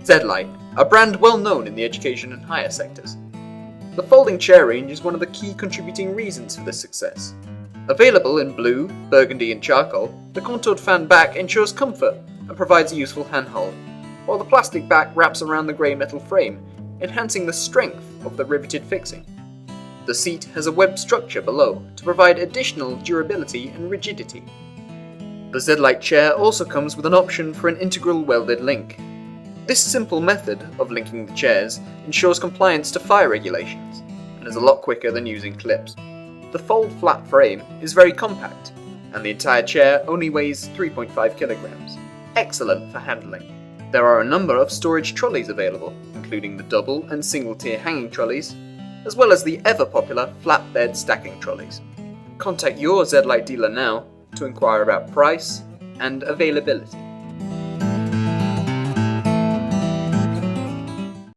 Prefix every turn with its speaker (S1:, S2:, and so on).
S1: Zlite, a brand well known in the education and higher sectors. The folding chair range is one of the key contributing reasons for this success. Available in blue, burgundy and charcoal, the contoured fan back ensures comfort and provides a useful handhold, while the plastic back wraps around the grey metal frame, enhancing the strength of the riveted fixing. The seat has a webbed structure below to provide additional durability and rigidity. The Zlite chair also comes with an option for an integral welded link. This simple method of linking the chairs ensures compliance to fire regulations and is a lot quicker than using clips. The fold flat frame is very compact and the entire chair only weighs 3.5 kilograms. Excellent for handling. There are a number of storage trolleys available, including the double and single tier hanging trolleys, as well as the ever popular flatbed stacking trolleys. Contact your Zlite dealer now to inquire about price and availability.